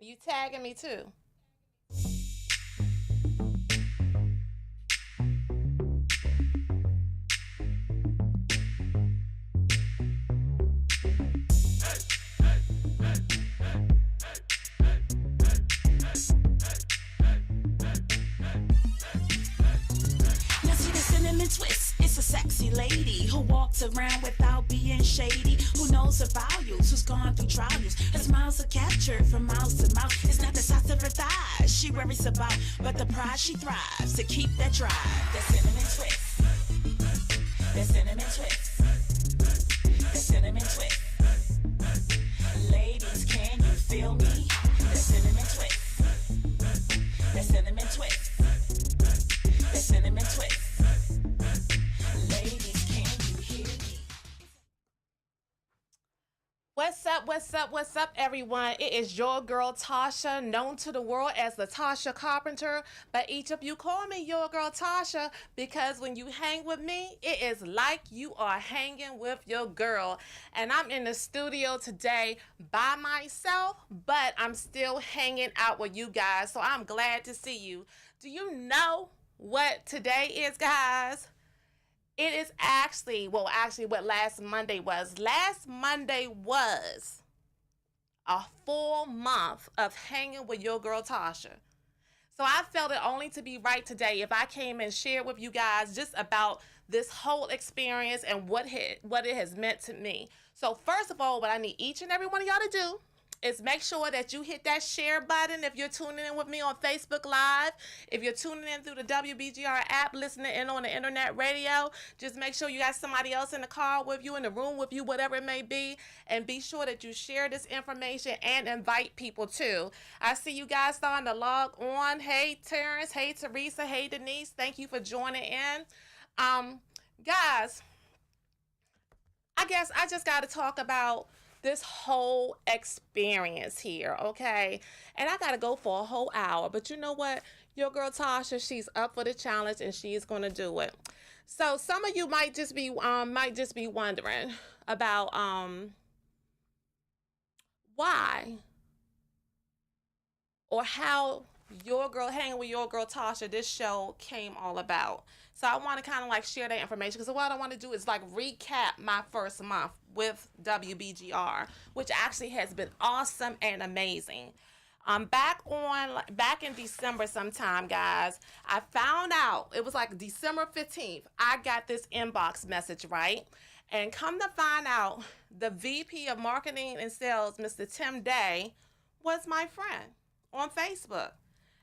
You tagging me too. Now see the cinnamon twist. It's a sexy lady who walks around without being shady. Who knows her values? Who's gone through trials? Her smiles are captured from mouth to mouth. It's not the size of her thighs she worries about, but the pride she thrives to keep that drive. That cinnamon twist. That cinnamon twist. That cinnamon twist. Ladies, can you feel me? That cinnamon twist. That cinnamon twist. That cinnamon twist. Ladies, can you hear me? What's up? What's up? What's up, everyone? It is your girl Tasha, known to the world as the Tasha Carpenter. But each of you call me your girl Tasha because when you hang with me, it is like you are hanging with your girl. And I'm in the studio today by myself, but I'm still hanging out with you guys. So I'm glad to see you. Do you know what today is, guys? It is actually what last Monday was. Last Monday was a full month of hanging with your girl Tasha. So I felt it only to be right today if I came and shared with you guys just about this whole experience and what it has meant to me. So first of all, what I need each and every one of y'all to do is make sure that you hit that share button if you're tuning in with me on Facebook Live. If you're tuning in through the WBGR app, listening in on the internet radio, just make sure you got somebody else in the car with you, in the room with you, whatever it may be. And be sure that you share this information and invite people too. I see you guys starting to log on. Hey, Terrence. Hey, Teresa. Hey, Denise. Thank you for joining in. Um, Guys, I guess I just got to talk about this whole experience here, okay? And I got to go for a whole hour, but you know what? Your girl Tasha, she's up for the challenge and she's going to do it. So some of you might just be wondering about why or how your girl hanging with your girl Tasha, this show came all about. So I want to kind of like share that information because what I want to do is like recap my first month with WBGR, which actually has been awesome and amazing. Back in December sometime, guys, I found out it was like December 15th. I got this inbox message, right? And come to find out, the VP of Marketing and Sales, Mr. Tim Day, was my friend on Facebook.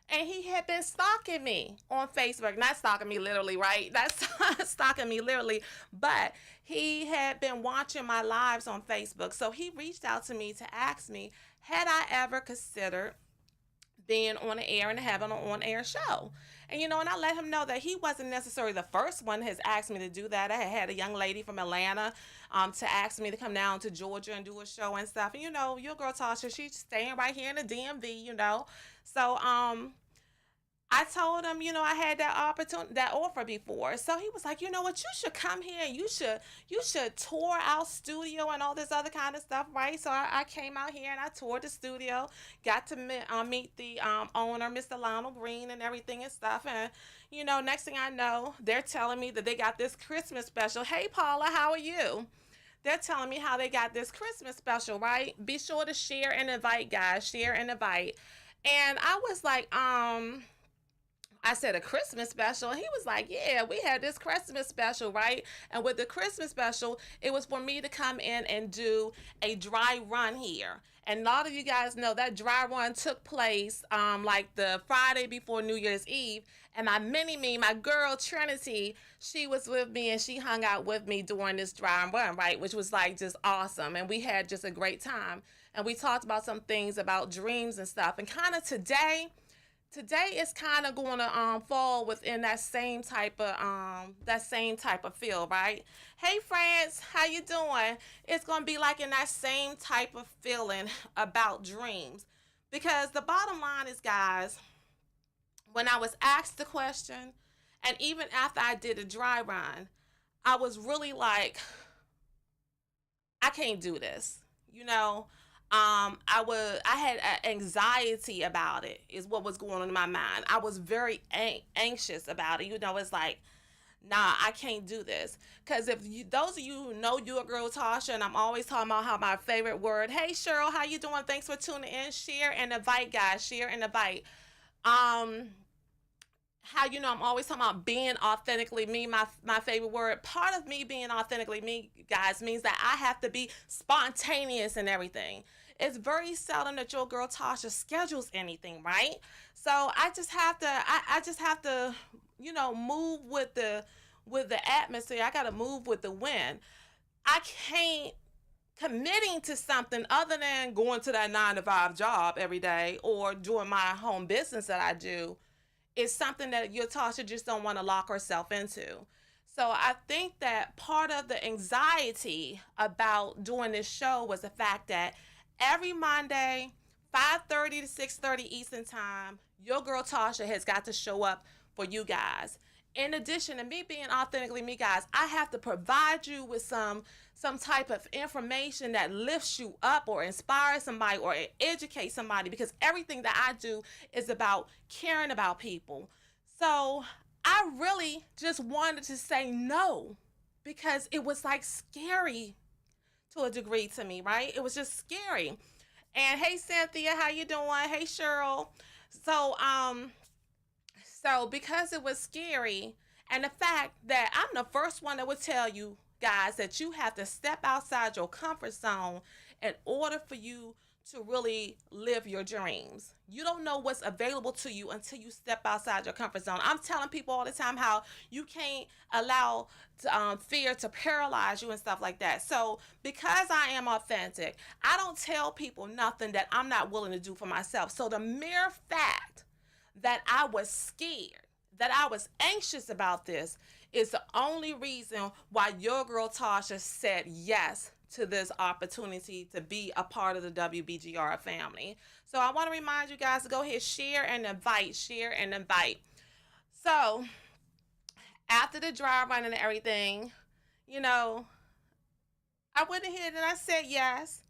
And he had been stalking me on Facebook. Not stalking me literally, right? That's stalking me literally. But he had been watching my lives on Facebook. So he reached out to me to ask me, had I ever considered being on the air and having an on air show? And I let him know that he wasn't necessarily the first one has asked me to do that. I had a young lady from Atlanta to ask me to come down to Georgia and do a show and stuff. And your girl Tasha, she's staying right here in the DMV. So I told him, I had that opportunity, that offer before. So he was like, you know what, you should come here and you should tour our studio and all this other kind of stuff, right? So I came out here and I toured the studio, got to meet the owner, Mr. Lionel Green, and everything and stuff. And next thing I know, they're telling me that they got this Christmas special. Hey, Paula, how are you? They're telling me how they got this Christmas special, right? Be sure to share and invite, guys. Share and invite. And I was like, I said a Christmas special. And he was like, yeah, we had this Christmas special, right? And with the Christmas special, it was for me to come in and do a dry run here. And a lot of you guys know that dry run took place like the Friday before New Year's Eve. And my mini me, my girl Trinity, she was with me and she hung out with me during this dry run, right? Which was like just awesome. And we had just a great time. And we talked about some things about dreams and stuff. And kind of today is kind of going to fall within that same type of feel, right? Hey France, how you doing? It's going to be like in that same type of feeling about dreams, because the bottom line is, guys, when I was asked the question, and even after I did a dry run, I was really like, I can't do this, you know. I had anxiety about it is what was going on in my mind. I was very anxious about it. You know, it's like, nah, I can't do this. Because if you, those of you who know you a girl, Tasha, and I'm always talking about how my favorite word, hey Cheryl, how you doing? Thanks for tuning in. Share and invite, guys. Share and invite. Um, how you know I'm always talking about being authentically me, my favorite word. Part of me being authentically me, guys, means that I have to be spontaneous and everything. It's very seldom that your girl Tasha schedules anything, right? So I just have to, you know, move with the atmosphere. I gotta move with the wind. I can't committing to something other than going to that 9 to 5 job every day or doing my home business that I do is something that your Tasha just don't want to lock herself into. So I think that part of the anxiety about doing this show was the fact that every Monday, 5:30 to 6:30 Eastern Time, your girl Tasha has got to show up for you guys. In addition to me being authentically me, guys, I have to provide you with some type of information that lifts you up or inspires somebody or educates somebody because everything that I do is about caring about people. So I really just wanted to say no because it was like scary to a degree to me, right? It was just scary. And hey Cynthia, how you doing? Hey Cheryl. So because it was scary and the fact that I'm the first one that would tell you guys that you have to step outside your comfort zone in order for you to really live your dreams. You don't know what's available to you until you step outside your comfort zone. I'm telling people all the time how you can't allow fear to paralyze you and stuff like that. So, because I am authentic, I don't tell people nothing that I'm not willing to do for myself. So, the mere fact that I was scared, that I was anxious about this, is the only reason why your girl Tasha said yes to this opportunity to be a part of the WBGR family. So I want to remind you guys to go ahead, share and invite, share and invite. So after the dry run and everything, you know, I went ahead and I said yes.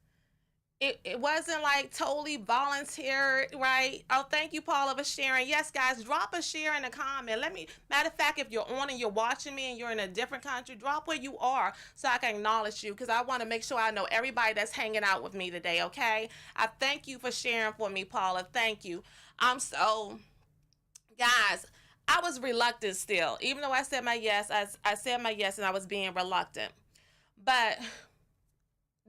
It wasn't like totally volunteer, right? Oh, thank you, Paula, for sharing. Yes, guys, drop a share in the comment. Let me, matter of fact, if you're on and you're watching me and you're in a different country, drop where you are so I can acknowledge you because I want to make sure I know everybody that's hanging out with me today, okay? I thank you for sharing for me, Paula. Thank you. So, guys, I was reluctant still. Even though I said my yes, I said my yes and I was being reluctant. But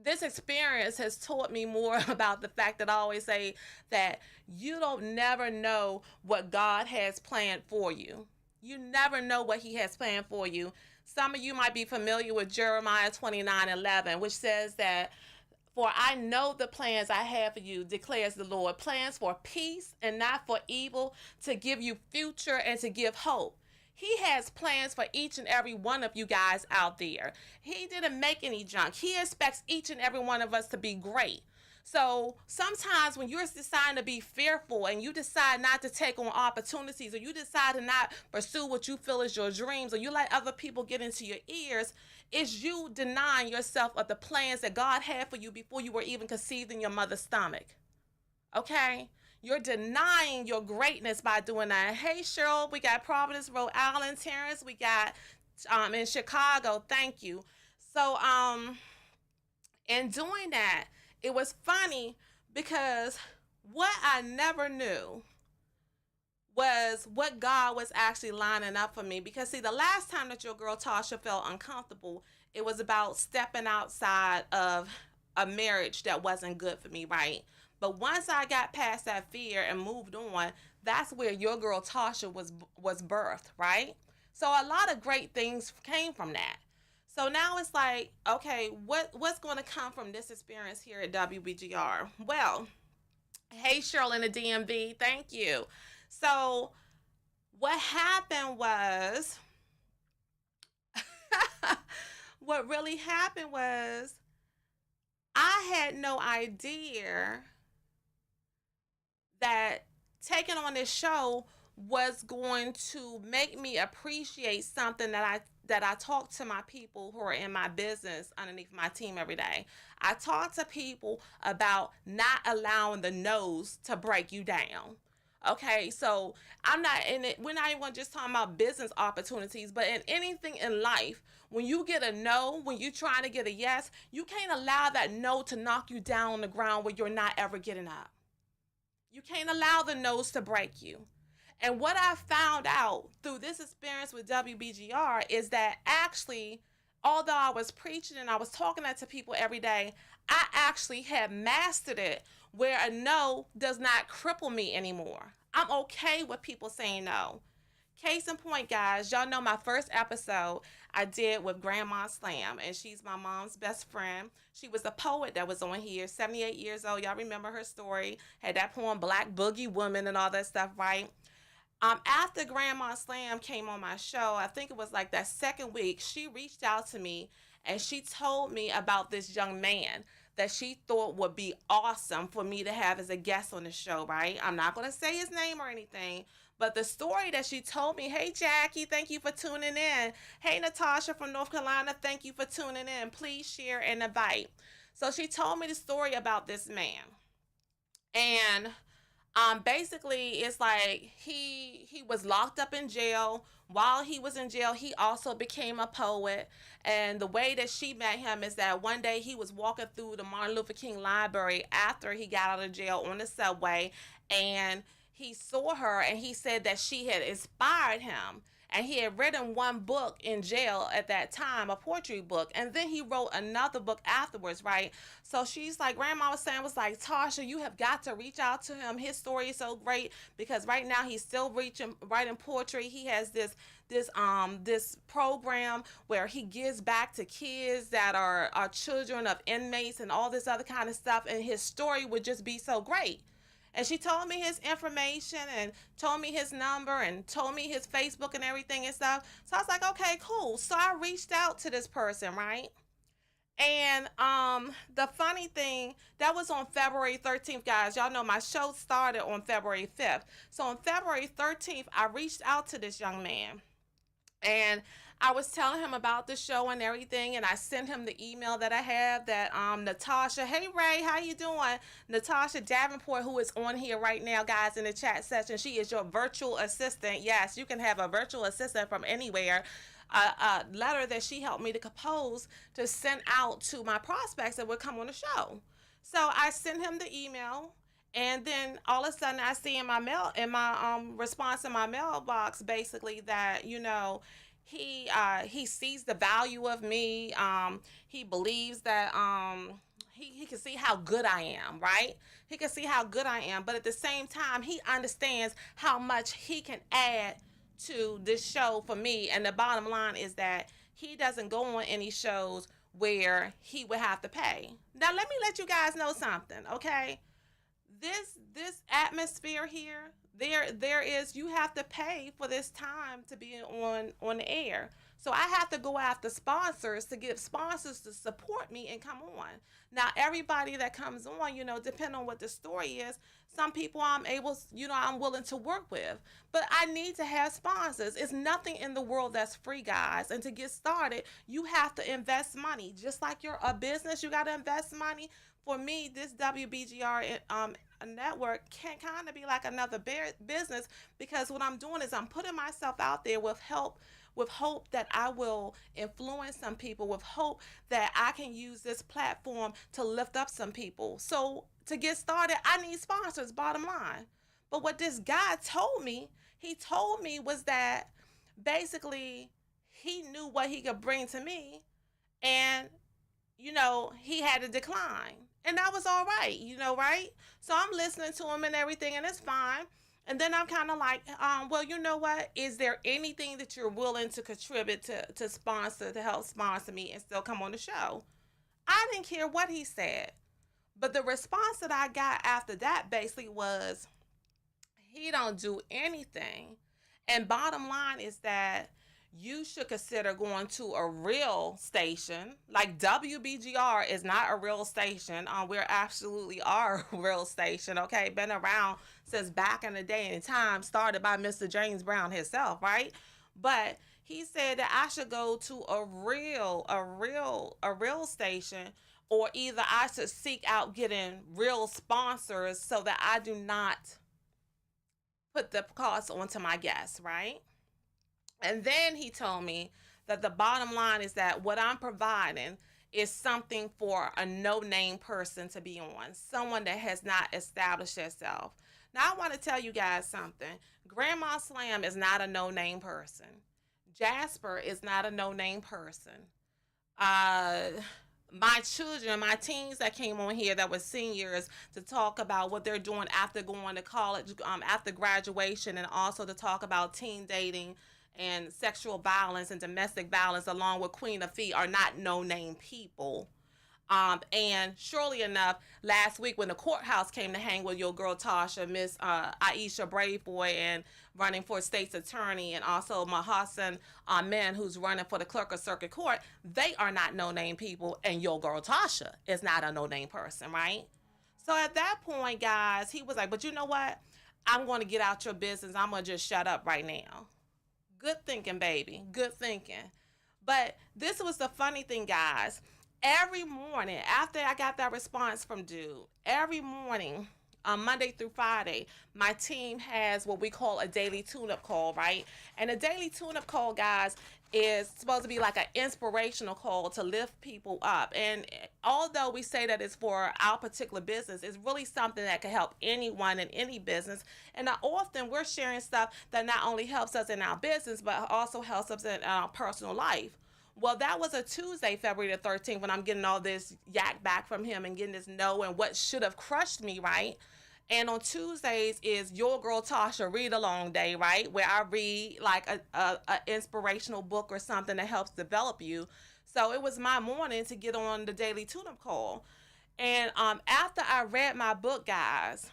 this experience has taught me more about the fact that I always say that you don't never know what God has planned for you. You never know what he has planned for you. Some of you might be familiar with Jeremiah 29:11, which says that, for I know the plans I have for you, declares the Lord, plans for peace and not for evil, to give you future and to give hope. He has plans for each and every one of you guys out there. He didn't make any junk. He expects each and every one of us to be great. So sometimes when you're deciding to be fearful and you decide not to take on opportunities or you decide to not pursue what you feel is your dreams or you let other people get into your ears, it's you denying yourself of the plans that God had for you before you were even conceived in your mother's stomach. Okay? You're denying your greatness by doing that. Hey, Cheryl, we got Providence, Rhode Island, Terrence, we got in Chicago. Thank you. So, in doing that, it was funny because what I never knew was what God was actually lining up for me. Because, see, the last time that your girl Tasha felt uncomfortable, it was about stepping outside of a marriage that wasn't good for me, right? But once I got past that fear and moved on, that's where your girl Tasha was birthed, right? So a lot of great things came from that. So now it's like, okay, what's going to come from this experience here at WBGR? Well, hey Cheryl in the DMV, thank you. So what happened was, what really happened was, I had no idea that taking on this show was going to make me appreciate something that I talk to my people who are in my business underneath my team every day. I talk to people about not allowing the no's to break you down. Okay, so I'm not in it. We're not even just talking about business opportunities, but in anything in life, when you get a no, when you're trying to get a yes, you can't allow that no to knock you down on the ground where you're not ever getting up. You can't allow the no's to break you. And what I found out through this experience with WBGR is that actually, although I was preaching and I was talking that to people every day, I actually had mastered it where a no does not cripple me anymore. I'm okay with people saying no. Case in point, guys, y'all know my first episode I did with Grandma Slam, and she's my mom's best friend. She was a poet that was on here, 78 years old. Y'all remember her story? Had that poem Black Boogie Woman and all that stuff, right? After Grandma Slam came on my show, I think it was like that second week, she reached out to me and she told me about this young man that she thought would be awesome for me to have as a guest on the show, right? I'm not going to say his name or anything, but the story that she told me, hey, Jackie, thank you for tuning in. Hey, Natasha from North Carolina, thank you for tuning in. Please share and invite. So she told me the story about this man. And basically it's like he was locked up in jail. While he was in jail, he also became a poet. And the way that she met him is that one day he was walking through the Martin Luther King Library after he got out of jail on the subway, and he saw her and he said that she had inspired him. And he had written one book in jail at that time, a poetry book, and then he wrote another book afterwards, right? So she's like, Grandma was saying, was like, Tasha, you have got to reach out to him. His story is so great because right now he's still writing poetry. He has this program where he gives back to kids that are children of inmates and all this other kind of stuff, and his story would just be so great. And she told me his information and told me his number and told me his Facebook and everything and stuff. So I was like, okay, cool. So I reached out to this person, right? And the funny thing, that was on February 13th, guys. Y'all know my show started on February 5th. So on February 13th, I reached out to this young man. And I was telling him about the show and everything, and I sent him the email that I have that Natasha, hey Ray, how you doing? Natasha Davenport, who is on here right now, guys, in the chat session. She is your virtual assistant. Yes, you can have a virtual assistant from anywhere. A letter that she helped me to compose to send out to my prospects that would come on the show. So I sent him the email. And then all of a sudden, I see in my mail, in my response in my mailbox, basically that he sees the value of me. He believes that he can see how good I am, right? He can see how good I am, but at the same time, he understands how much he can add to this show for me. And the bottom line is that he doesn't go on any shows where he would have to pay. Now, let me let you guys know something, okay? This atmosphere here, there is, you have to pay for this time to be on the air. So I have to go after sponsors to get sponsors to support me and come on. Now everybody that comes on, depending on what the story is, some people I'm willing to work with, but I need to have sponsors. It's nothing in the world that's free, guys. And to get started, you have to invest money. Just like you're a business, you got to invest money. For me, this WBGR network can kind of be like another business, because what I'm doing is I'm putting myself out there with hope that I will influence some people, with hope that I can use this platform to lift up some people. So to get started, I need sponsors, bottom line. But what this guy told me, was that basically he knew what he could bring to me, and he had to decline. And that was all right, right? So I'm listening to him and everything, and it's fine. And then I'm kind of like, well, you know what? Is there anything that you're willing to contribute to sponsor, to help sponsor me and still come on the show? I didn't care what he said. But the response that I got after that basically was, he don't do anything. And bottom line is that you should consider going to a real station. Like, WBGR is not a real station. We're absolutely are a real station, okay? Been around since back in the day and time, started by Mr. James Brown himself, right? But he said that I should go to a real station, or either I should seek out getting real sponsors so that I do not put the cost onto my guests, right? And then he told me that the bottom line is that what I'm providing is something for a no name person to be on, someone that has not established herself. Now, I want to tell you guys something. Grandma Slam is not a no name person. Jasper is not a no name person. Uh, my children, my teens that came on here that were seniors to talk about what they're doing after going to college, after graduation, and also to talk about teen dating and sexual violence and domestic violence, along with Queen Afee, are not no name people. And surely enough, last week when the courthouse came to hang with your girl Tasha, Miss Aisha Brave Boy, and running for state's attorney, and also Mahassan Amen, who's running for the clerk of circuit court, they are not no name people, and your girl Tasha is not a no name person, right? So at that point, guys, he was like, "But you know what? I'm going to get out your business. I'm going to just shut up right now." Good thinking, baby. Good thinking. But this was the funny thing, guys. Every morning after I got that response from dude, every morning, Monday through Friday, my team has what we call a daily tune-up call, right? And a daily tune-up call, guys, is supposed to be like an inspirational call to lift people up. And although we say that it's for our particular business, it's really something that can help anyone in any business. And often we're sharing stuff that not only helps us in our business, but also helps us in our personal life. Well, that was a Tuesday, February the 13th, when I'm getting all this yak back from him and getting this no and what should have crushed me, right? And on Tuesdays is your girl Tasha read along day, right? Where I read like a inspirational book or something that helps develop you. So it was my morning to get on the daily tune-up call. And after I read my book, guys,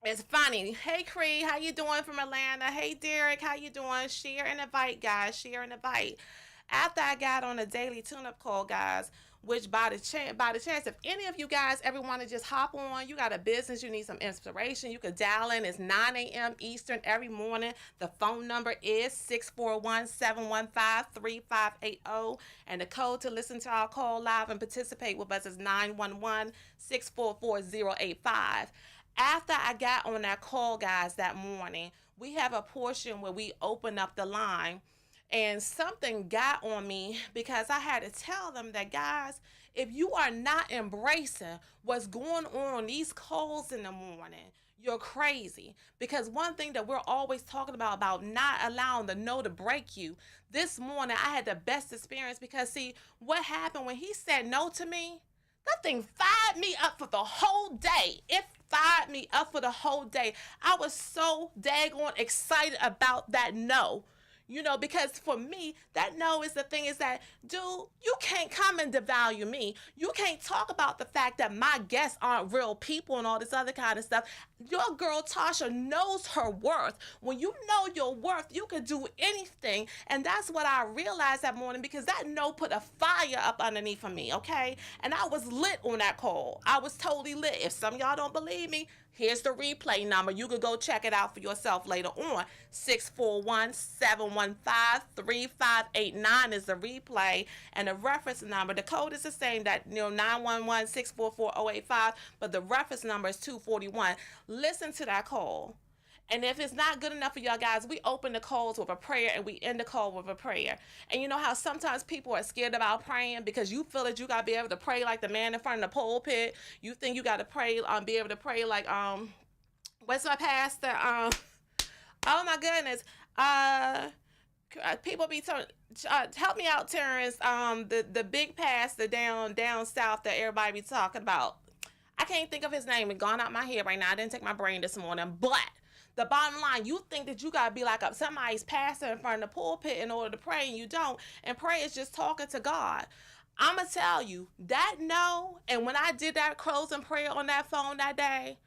it's funny. Hey, Cree, how you doing from Atlanta? Hey, Derek, how you doing? Share and invite, guys. Share and invite. After I got on a daily tune-up call, guys, which by the chance, if any of you guys ever want to just hop on, you got a business, you need some inspiration, you could dial in. It's 9 a.m. Eastern every morning. The phone number is 641-715-3580. And the code to listen to our call live and participate with us is 911-644-085. After I got on that call, guys, that morning, we have a portion where we open up the line. And something got on me because I had to tell them that, guys, if you are not embracing what's going on these calls in the morning, you're crazy. Because one thing that we're always talking about not allowing the no to break you. This morning, I had the best experience because, see, what happened when he said no to me? That thing fired me up for the whole day. It fired me up for the whole day. I was so daggone excited about that no. You know, because for me, that no is the thing is that, dude, you can't come and devalue me. You can't talk about the fact that my guests aren't real people and all this other kind of stuff. Your girl Tasha knows her worth. When you know your worth, you can do anything. And that's what I realized that morning, because that no put a fire up underneath of me, okay? And I was lit on that call. I was totally lit. If some of y'all don't believe me, here's the replay number. You can go check it out for yourself later on. 641-715-3589 is the replay. And the reference number, the code is the same, that 911-644-085, but the reference number is 241. Listen to that call. And if it's not good enough for y'all guys, we open the calls with a prayer and we end the call with a prayer. And you know how sometimes people are scared about praying because you feel that you got to be able to pray like the man in front of the pulpit. You think you got to pray, be able to pray like, what's my pastor? Oh my goodness. People be telling, help me out, Terrence. The big pastor down south that everybody be talking about. I can't think of his name. It's gone out my head right now. I didn't take my brain this morning, but the bottom line, you think that you got to be like somebody's pastor in front of the pulpit in order to pray, and you don't. And pray is just talking to God. I'm going to tell you, that no, and when I did that closing prayer on that phone that day,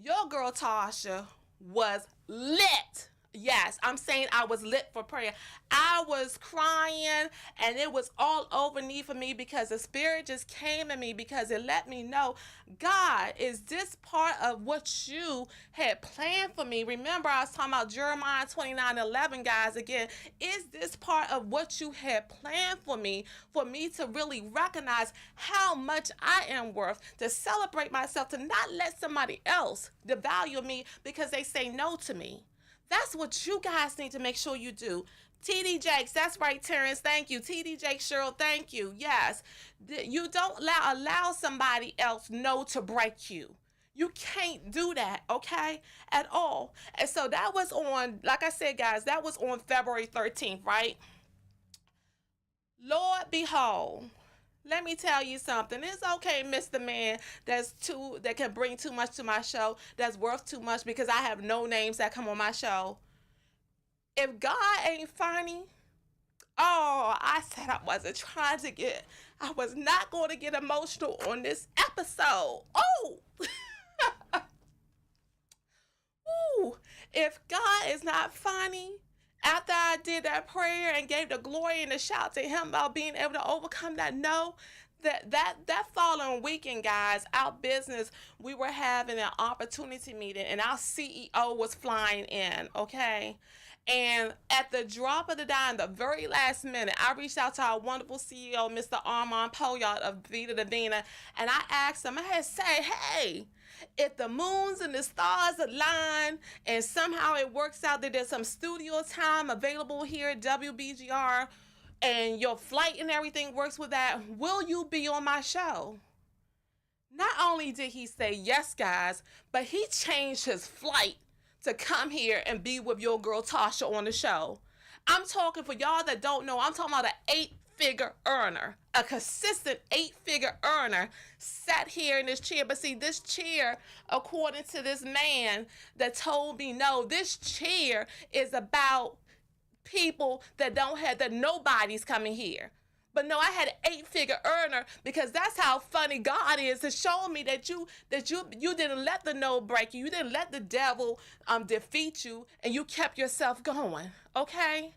your girl Tasha was lit. Yes, I'm saying I was lit for prayer. I was crying and it was all over me for me because the spirit just came to me because it let me know, God, is this part of what you had planned for me? Remember, I was talking about Jeremiah 29:11, guys, again. Is this part of what you had planned for me to really recognize how much I am worth, to celebrate myself, to not let somebody else devalue me because they say no to me? That's what you guys need to make sure you do. TD Jakes, that's right, Terrence. Thank you. TD Jakes, Cheryl, thank you. Yes, you don't allow somebody else no to break you. You can't do that, okay, at all. And so that was on, like I said, guys, that was on February 13th, right? Lord, behold. Let me tell you something. It's okay, Mr. Man, that can bring too much to my show, that's worth too much because I have no names that come on my show. If God ain't funny, oh, I said I was not going to get emotional on this episode. Oh, ooh, if God is not funny, after I did that prayer and gave the glory and the shout to Him about being able to overcome that no, that following weekend, guys, our business, we were having an opportunity meeting and our CEO was flying in, okay? And at the drop of the dime, the very last minute, I reached out to our wonderful CEO, Mr. Armand Poyot of Vita Divina, and I asked him, I had to say, hey, if the moons and the stars align and somehow it works out that there's some studio time available here at WBGR and your flight and everything works with that, will you be on my show? Not only did he say yes, guys, but he changed his flight to come here and be with your girl Tasha on the show. I'm talking, for y'all that don't know, I'm talking about an 8-figure earner, a consistent 8-figure earner sat here in this chair. But see, this chair, according to this man that told me no, this chair is about people that don't have, that nobody's coming here. But no, I had an 8-figure earner because that's how funny God is, to show me that you didn't let the no break you. You didn't let the devil defeat you, and you kept yourself going. Okay?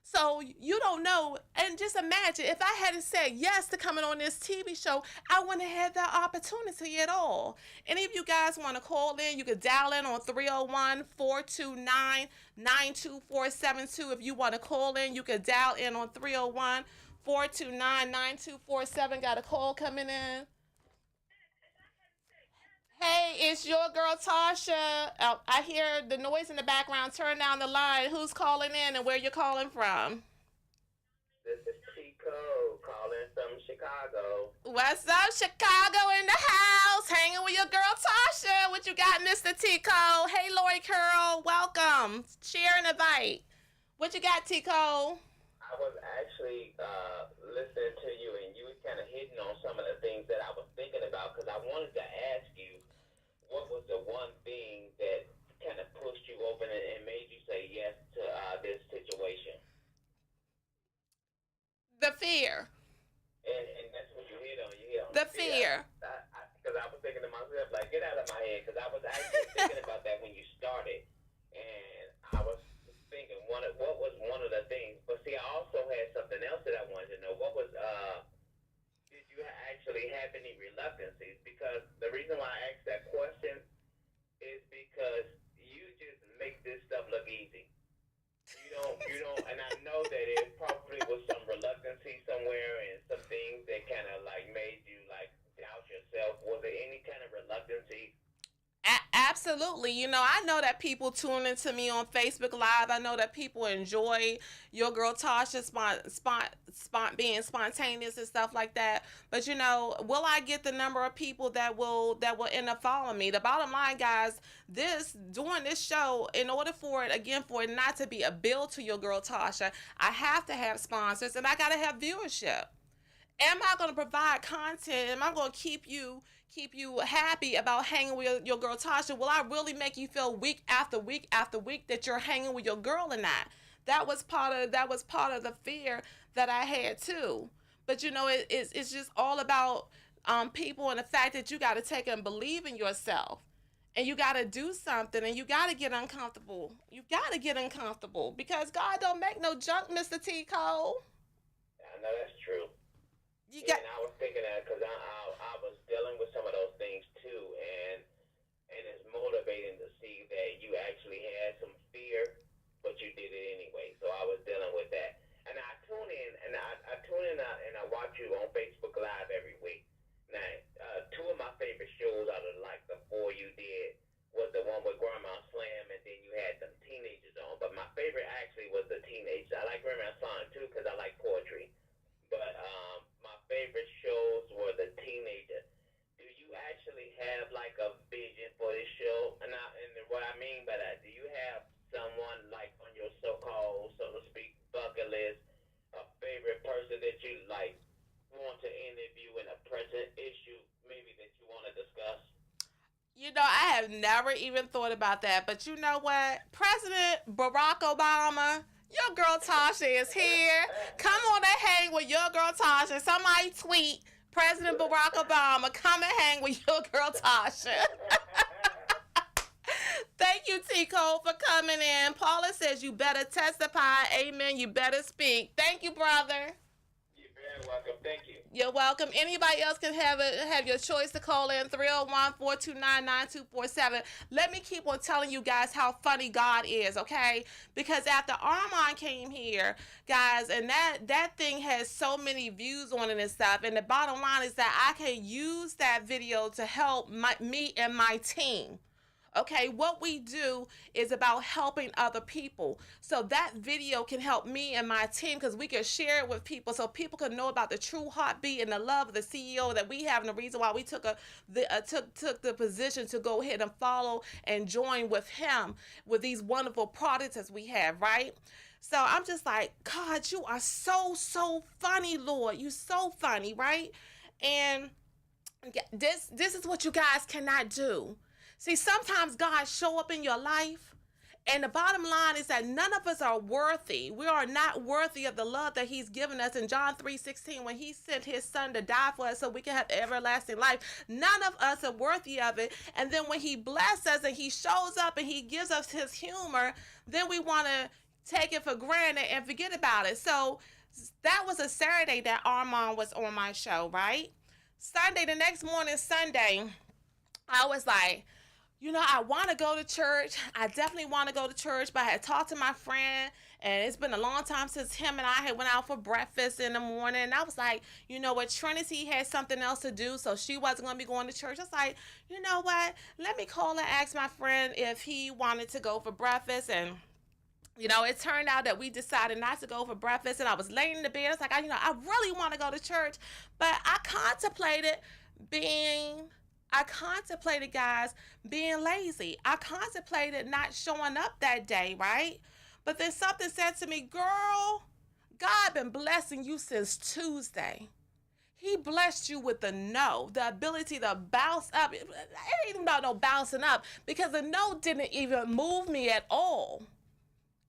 So you don't know, and just imagine if I hadn't said yes to coming on this TV show, I wouldn't have had that opportunity at all. Any of you guys want to call in, you could dial in on 301-429-92472. If you want to call in, you could dial in on 301-429-9247. Got a call coming in. Hey, it's your girl Tasha. I hear the noise in the background. Turn down the line. Who's calling in and where you're calling from? This is Chico calling from Chicago. What's up, Chicago in the house? Hanging with your girl Tasha. What you got, Mr. Tico? Hey, Lori Curl. Welcome. Share and invite. What you got, Tico? I was actually listening to you, and you were kind of hitting on some of the things that I was thinking about, because I wanted to ask you, what was the one thing that kind of pushed you open and made you say yes to this situation? The fear. And that's what you hit on. You hit on The fear. Because I was thinking to myself, like, get out of my head, because I was actually thinking about that when you started. And I was thinking, what was one of the things? But see, I also had something else that I wanted to know. What was, did you actually have any reluctancies? Because the reason why I asked that question is because you just make this stuff look easy. You don't, and I know that it probably was some reluctancy somewhere and some things that kind of like made you like doubt yourself. Was there any kind of reluctancy? Absolutely. You know, I know that people tune into me on Facebook Live. I know that people enjoy your girl Tasha being spontaneous and stuff like that. But you know, will I get the number of people that will end up following me? The bottom line, guys, doing this show, in order for it not to be a bill to your girl Tasha, I have to have sponsors and I gotta have viewership. Am I going to provide content? Am I going to keep you happy about hanging with your girl Tasha? Will I really make you feel week after week after week that you're hanging with your girl or not? That was part of the fear that I had too. But you know, it's just all about people and the fact that you got to take and believe in yourself. and you got to do something, and you got to get uncomfortable. You got to get uncomfortable because God don't make no junk, Mr. T. Cole. I know that's true. You Yeah, got and I was thinking that because I was dealing with some of those things too, and it's motivating to see that you actually had some fear, but you did it anyway. So I was dealing with that, and I tune in, and I tune in and I watch you on Facebook Live every week. Now, two of my favorite shows out of like the four you did was the one with Grandma Slam, and then you had some teenagers on. But my favorite actually was the teenagers. I like Grandma Slam too because I like poetry. But my favorite shows were the teenager. Do you actually have like a vision for this show? And what I mean by that, do you have someone like on your so-called, so to speak, bucket list, a favorite person that you like want to interview in a present issue, maybe that you want to discuss? I have never even thought about that. But you know what? President Barack Obama, your girl Tasha is here. Come on and hang with your girl Tasha. Somebody tweet President Barack Obama, come and hang with your girl Tasha. Thank you, T. Cole, for coming in. Paula says you better testify. Amen. You better speak. Thank you, brother. You're very welcome. Thank you. You're welcome. Anybody else can have your choice to call in 301-429-9247. Let me keep on telling you guys how funny God is, okay? Because after Armand came here, guys, and that thing has so many views on it and stuff, and the bottom line is that I can use that video to help me and my team. Okay, what we do is about helping other people. So that video can help me and my team because we can share it with people so people can know about the true heartbeat and the love of the CEO that we have and the reason why we took the position to go ahead and follow and join with him with these wonderful products as we have, right? So I'm just like, God, you are so, so funny, Lord. You so funny, right? And this is what you guys cannot do. See, sometimes God show up in your life, and the bottom line is that none of us are worthy. We are not worthy of the love that he's given us in John 3:16 when he sent his son to die for us so we can have everlasting life. None of us are worthy of it. And then when he blesses us and he shows up and he gives us his humor, then we want to take it for granted and forget about it. So that was a Saturday that Armand was on my show, right? Sunday, the next morning, Sunday, I was like, I want to go to church. I definitely want to go to church, but I had talked to my friend, and it's been a long time since him and I had went out for breakfast in the morning. And I was like, you know what, Trinity had something else to do, so she wasn't going to be going to church. I was like, you know what, let me call and ask my friend if he wanted to go for breakfast. And it turned out that we decided not to go for breakfast, and I was laying in the bed. I was like, I really want to go to church, but I contemplated, guys, being lazy. I contemplated not showing up that day, right? But then something said to me, girl, God been blessing you since Tuesday. He blessed you with the no, the ability to bounce up. It ain't even about no bouncing up because the no didn't even move me at all.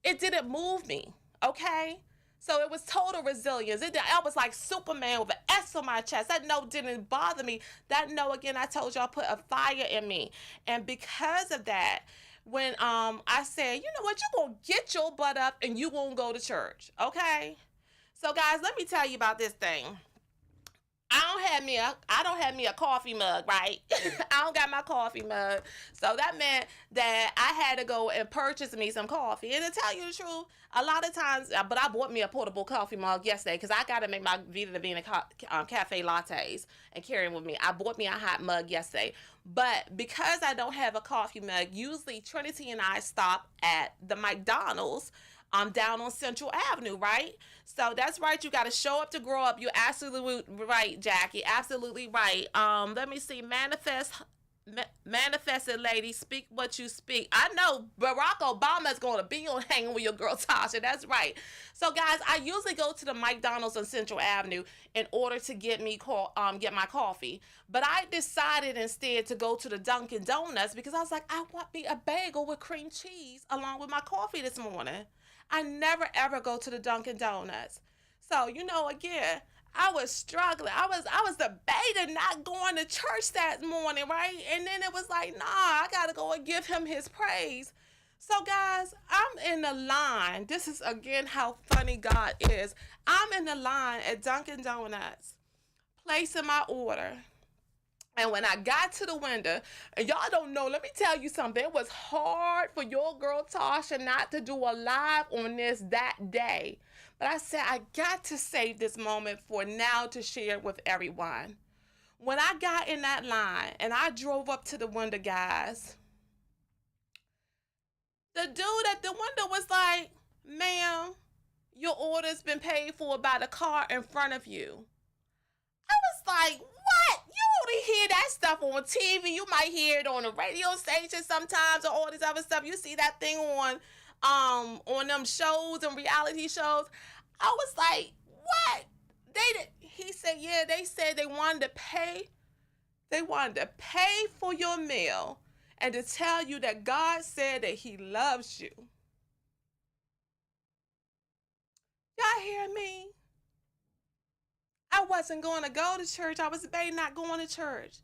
It didn't move me, okay? So it was total resilience. I was like Superman with an S on my chest. That no didn't bother me. That no, again, I told y'all, put a fire in me. And because of that, when I said, you know what, you're going to get your butt up and you won't go to church, okay? So, guys, let me tell you about this thing. I don't have me a coffee mug, right? I don't got my coffee mug. So that meant that I had to go and purchase me some coffee. And to tell you the truth, a lot of times, but I bought me a portable coffee mug yesterday because I got to make my Vita Divina cafe lattes and carry them with me. I bought me a hot mug yesterday. But because I don't have a coffee mug, usually Trinity and I stop at the McDonald's down on Central Avenue, right? So that's right. You got to show up to grow up. You're absolutely right, Jackie. Absolutely right. Let me see. Manifested lady, speak what you speak. I know Barack Obama is going to be on hanging with your girl Tasha. That's right. So guys, I usually go to the McDonald's on Central Avenue in order to get my coffee. But I decided instead to go to the Dunkin' Donuts because I was like, I want me a bagel with cream cheese along with my coffee this morning. I never ever go to the Dunkin' Donuts. So, again, I was struggling. I was debating not going to church that morning, right? And then it was like, nah, I gotta go and give him his praise. So guys, I'm in the line. This is again how funny God is. I'm in the line at Dunkin' Donuts, placing my order. And when I got to the window, and y'all don't know, let me tell you something. It was hard for your girl Tasha not to do a live on this that day. But I said, I got to save this moment for now to share with everyone. When I got in that line and I drove up to the window, guys, the dude at the window was like, ma'am, your order's been paid for by the car in front of you. I was like, what? You only hear that stuff on TV. You might hear it on a radio station sometimes or all this other stuff. You see that thing on them shows and reality shows. I was like, what? They did. He said, yeah, they said they wanted to pay. They wanted to pay for your meal and to tell you that God said that he loves you. Y'all hear me? I wasn't going to go to church. I was debating not going to church.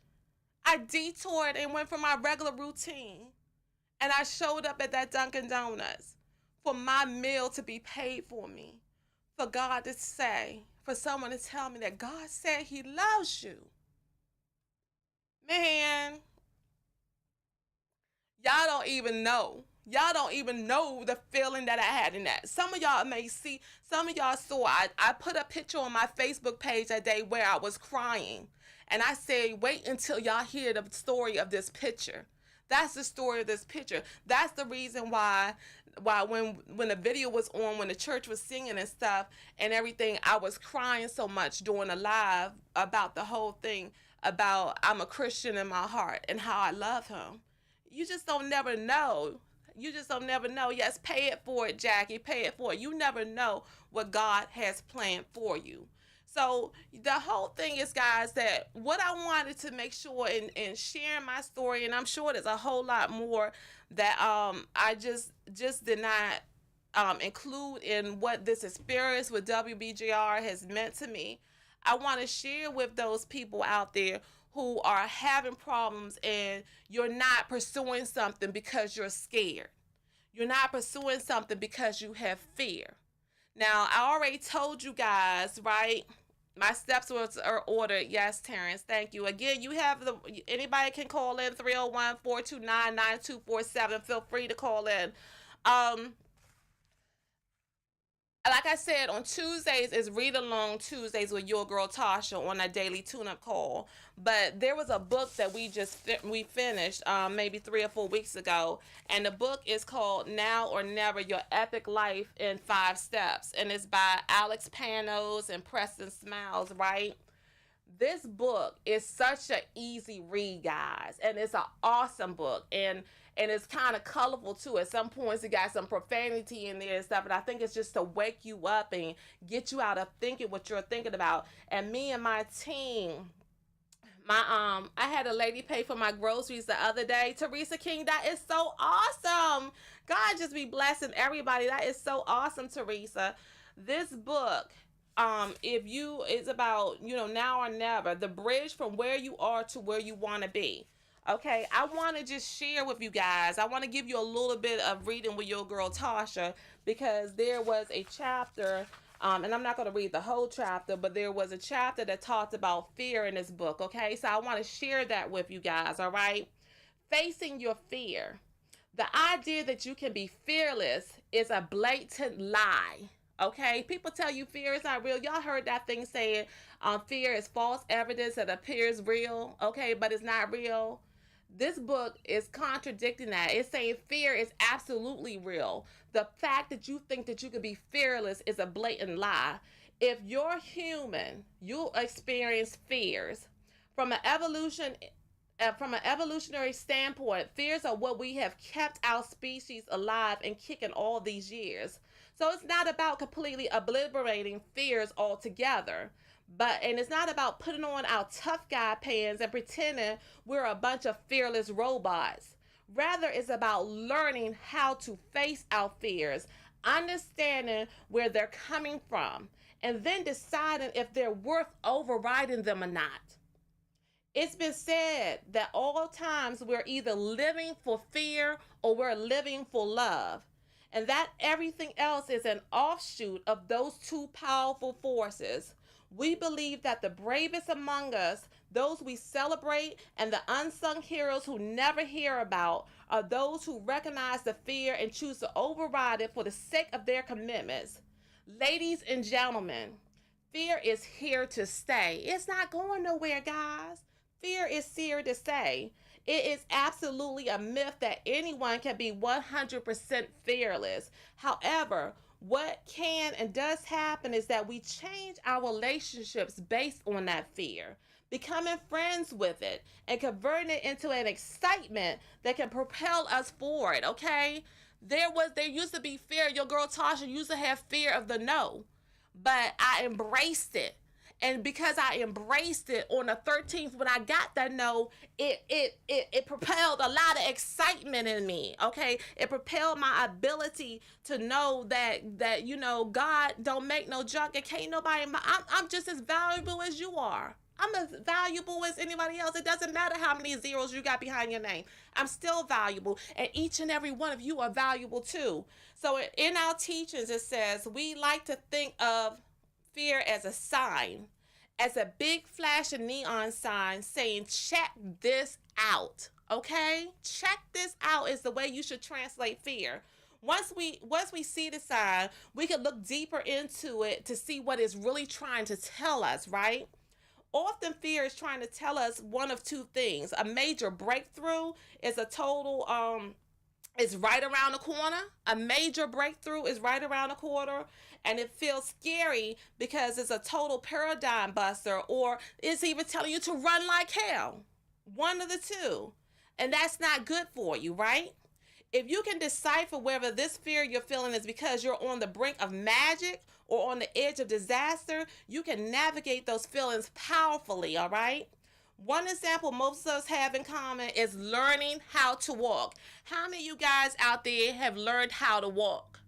I detoured and went from my regular routine. And I showed up at that Dunkin' Donuts for my meal to be paid for me. For God to say, for someone to tell me that God said he loves you. Man, y'all don't even know. Y'all don't even know the feeling that I had in that. Some of y'all may see, some of y'all saw, I put a picture on my Facebook page that day where I was crying. And I said, wait until y'all hear the story of this picture. That's the story of this picture. That's the reason why when the video was on, when the church was singing and stuff and everything, I was crying so much during the live about the whole thing, about I'm a Christian in my heart and how I love him. You just don't never know. You just don't never know. Yes, pay it for it, Jackie. Pay it for it. You never know what God has planned for you. So the whole thing is, guys, that what I wanted to make sure in sharing my story, and I'm sure there's a whole lot more that I just did not include in what this experience with WBGR has meant to me. I want to share with those people out there who are having problems and you're not pursuing something because you're scared. You're not pursuing something because you have fear. Now, I already told you guys, right? My steps are ordered. Yes, Terrence, thank you. Again, you have anybody can call in 301-429-9247. Feel free to call in. Like I said, on Tuesdays is Read Along Tuesdays with your girl Tasha on a daily tune-up call. But there was a book that we finished maybe 3 or 4 weeks ago, and the book is called Now or Never: Your Epic Life in 5 Steps, and it's by Alex Panos and Preston Smiles, right? This book is such an easy read, guys, and it's an awesome book, and it's kind of colorful too. At some points, it got some profanity in there and stuff, and I think it's just to wake you up and get you out of thinking what you're thinking about. And me and my team, I had a lady pay for my groceries the other day. Teresa King, that is so awesome. God just be blessing everybody. That is so awesome, Teresa. This book, it's about, now or never, the bridge from where you are to where you want to be. Okay, I want to just share with you guys. I want to give you a little bit of reading with your girl Tasha, because there was a chapter, and I'm not going to read the whole chapter, but there was a chapter that talked about fear in this book. Okay, so I want to share that with you guys. All right, facing your fear. The idea that you can be fearless is a blatant lie. Okay, people tell you fear is not real. Y'all heard that thing saying fear is false evidence that appears real. Okay, but it's not real. This book is contradicting that. It's saying fear is absolutely real. The fact that you think that you could be fearless is a blatant lie. If you're human, you'll experience fears. From an evolutionary standpoint, fears are what we have kept our species alive and kicking all these years. So it's not about completely obliterating fears altogether. And it's not about putting on our tough guy pants and pretending we're a bunch of fearless robots. Rather, it's about learning how to face our fears, understanding where they're coming from, and then deciding if they're worth overriding them or not. It's been said that all times we're either living for fear or we're living for love. And that everything else is an offshoot of those two powerful forces. We believe that the bravest among us, those we celebrate, and the unsung heroes who never hear about, are those who recognize the fear and choose to override it for the sake of their commitments. Ladies and gentlemen, fear is here to stay. It's not going nowhere, guys. Fear is here to stay. It is absolutely a myth that anyone can be 100% fearless. However, what can and does happen is that we change our relationships based on that fear, becoming friends with it and converting it into an excitement that can propel us forward, okay? There used to be fear. Your girl Tasha used to have fear of the no, but I embraced it. And because I embraced it on the 13th, when I got that no, it propelled a lot of excitement in me. Okay, it propelled my ability to know that God don't make no junk, and can't nobody. I'm just as valuable as you are. I'm as valuable as anybody else. It doesn't matter how many zeros you got behind your name. I'm still valuable, and each and every one of you are valuable too. So in our teachings, it says we like to think of fear as a sign, as a big flashing neon sign saying, check this out. Okay? Check this out is the way you should translate fear. Once we see the sign, we can look deeper into it to see what it's really trying to tell us, right? Often fear is trying to tell us one of two things. A major breakthrough is a total is right around the corner. A major breakthrough is right around the corner, and it feels scary because it's a total paradigm buster, or it's even telling you to run like hell. One of the two. And that's not good for you, right? If you can decipher whether this fear you're feeling is because you're on the brink of magic or on the edge of disaster, you can navigate those feelings powerfully, all right? One example most of us have in common is learning how to walk. How many of you guys out there have learned how to walk?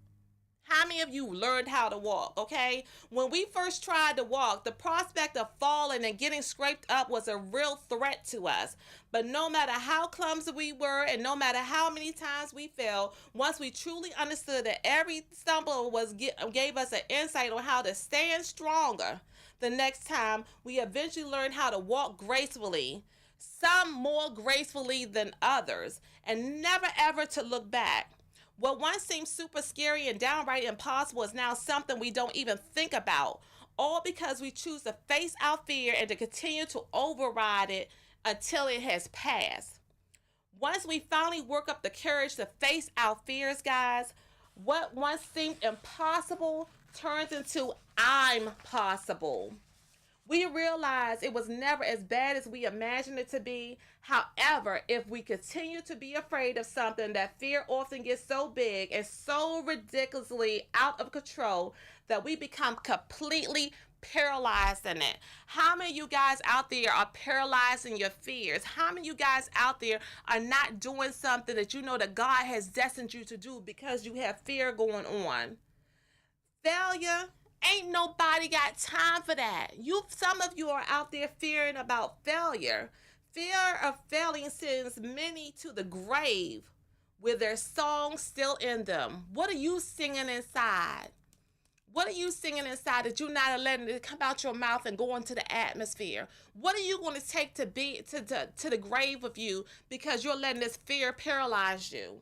How many of you learned how to walk, okay? When we first tried to walk, the prospect of falling and getting scraped up was a real threat to us. But no matter how clumsy we were and no matter how many times we fell, once we truly understood that every stumble gave us an insight on how to stand stronger, the next time we eventually learned how to walk gracefully, some more gracefully than others, and never ever to look back. What once seemed super scary and downright impossible is now something we don't even think about, all because we choose to face our fear and to continue to override it until it has passed. Once we finally work up the courage to face our fears, guys, what once seemed impossible turns into I'm possible. We realize it was never as bad as we imagined it to be. However, if we continue to be afraid of something, that fear often gets so big and so ridiculously out of control that we become completely paralyzed in it. How many of you guys out there are paralyzed in your fears? How many of you guys out there are not doing something that you know that God has destined you to do because you have fear going on? Failure, ain't nobody got time for that. Some of you are out there fearing about failure. Fear of failing sends many to the grave with their song still in them. What are you singing inside? What are you singing inside that you're not letting it come out your mouth and go into the atmosphere? What are you going to take to the grave with you because you're letting this fear paralyze you?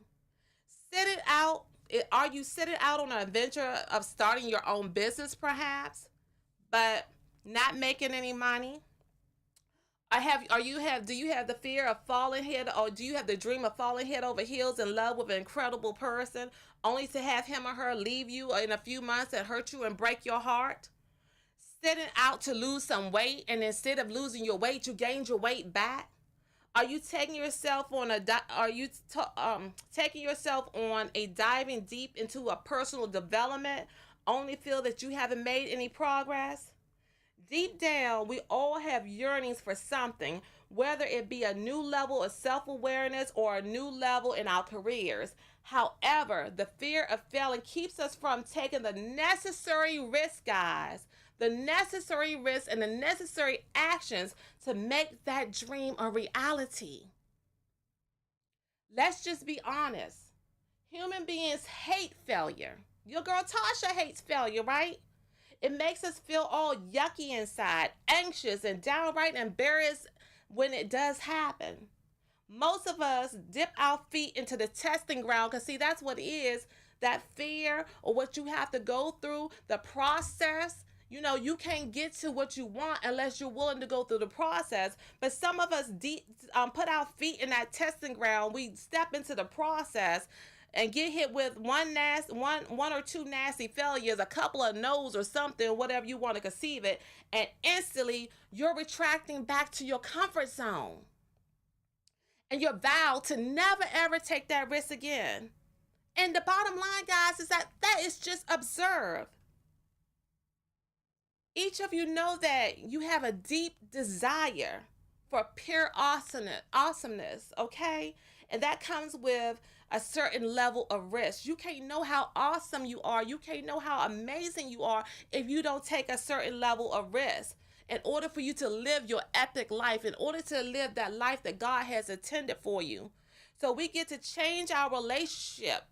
Sit it out. Are you sitting out on an adventure of starting your own business perhaps, but not making any money? Do you have the fear of falling head, or do you have the dream of falling head over heels in love with an incredible person only to have him or her leave you in a few months and hurt you and break your heart? Setting out to lose some weight, and instead of losing your weight, you gained your weight back? Are you taking yourself on a diving deep into a personal development only feel that you haven't made any progress? Deep down, we all have yearnings for something. whether it be a new level of self awareness or a new level in our careers. However, the fear of failing keeps us from taking the necessary risks, guys. The necessary risks and the necessary actions to make that dream a reality. Let's just be honest. Human beings hate failure. Your girl Tasha hates failure, right? It makes us feel all yucky inside, anxious, and downright embarrassed when it does happen. Most of us dip our feet into the testing ground because, see, that's what it is, that fear or what you have to go through, the process. You know, you can't get to what you want unless you're willing to go through the process. But some of us put our feet in that testing ground. We step into the process and get hit with one or two nasty failures, a couple of no's or something, whatever you want to conceive it, and instantly you're retracting back to your comfort zone. And you're vowed to never ever take that risk again. And the bottom line, guys, is that is just absurd. Each of you know that you have a deep desire for pure awesomeness, okay? And that comes with a certain level of risk. You can't know how awesome you are. You can't know how amazing you are if you don't take a certain level of risk. In order for you to live your epic life, in order to live that life that God has intended for you. So we get to change our relationship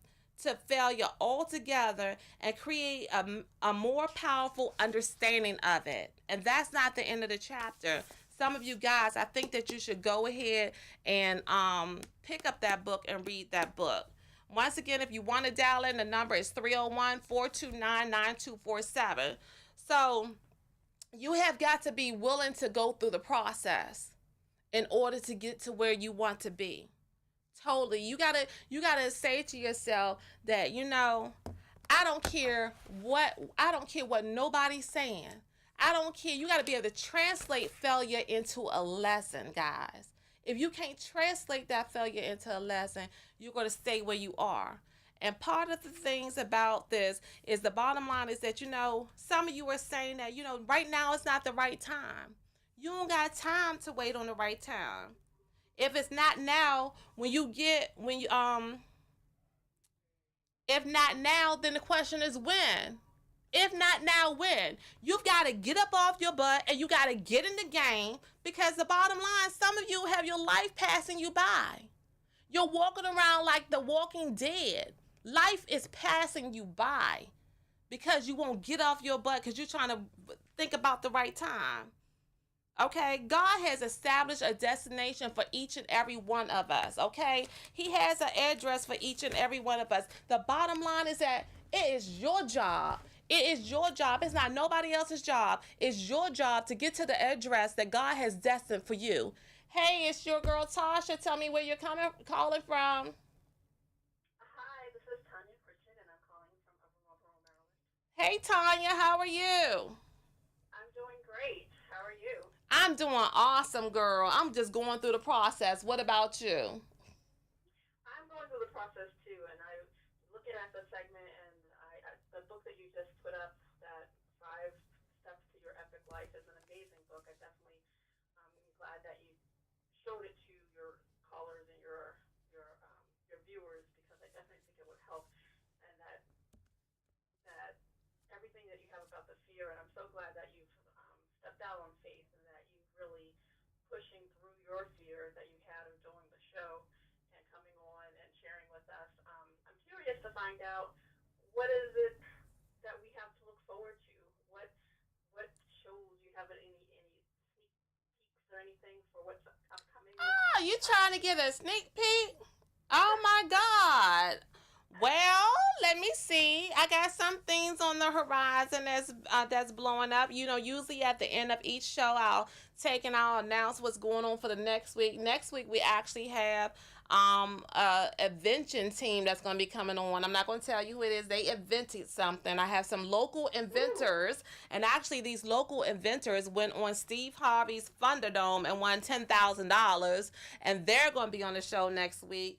to failure altogether and create a more powerful understanding of it. And that's not the end of the chapter. Some of you guys, I think that you should go ahead and pick up that book and read that book. Once again, if you want to dial in, the number is 301-429-9247. So you have got to be willing to go through the process in order to get to where you want to be. Totally. You gotta say to yourself that, I don't care what nobody's saying. I don't care. You gotta be able to translate failure into a lesson, guys. If you can't translate that failure into a lesson, you're gonna stay where you are. And part of the things about this is, the bottom line is that, some of you are saying that, right now is not the right time. You don't got time to wait on the right time. If it's not now, if not now, then the question is when. If not now, when? You've got to get up off your butt and you got to get in the game, because the bottom line, some of you have your life passing you by. You're walking around like the walking dead. Life is passing you by because you won't get off your butt because you're trying to think about the right time. Okay, God has established a destination for each and every one of us. Okay, He has an address for each and every one of us. The bottom line is that it is your job. It is your job. It's not nobody else's job. It's your job to get to the address that God has destined for you. Hey, it's your girl Tasha. Tell me where you're calling from. Hi, this is Tanya Pritchett, and I'm calling from Upper Marlboro, Maryland. Hey, Tanya, how are you? I'm doing great. How are you? I'm doing awesome, girl. I'm just going through the process. What about you? I'm going through the process too, and I'm looking at the segment, and the book that you just put up, that Five Steps to Your Epic Life, is an amazing book. I definitely am glad that you showed it to your callers and your viewers, because I definitely think it would help, and that everything that you have about the fear, and I'm so glad that you've stepped out on faith, and that you've really pushing through your fear that you had of doing the show and coming on and sharing with us. I'm curious to find out, what is it that we have to look forward to? What shows you have, any sneak peeks or anything for what's upcoming? Oh, you trying to get a sneak peek? Oh my God. Well, let me see. I got some things on the horizon that's blowing up. Usually at the end of each show, I'll take and I'll announce what's going on for the next week. Next week, we actually have a invention team that's going to be coming on. I'm not going to tell you who it is. They invented something. I have some local inventors, and actually these local inventors went on Steve Harvey's Thunderdome and won $10,000, and they're going to be on the show next week.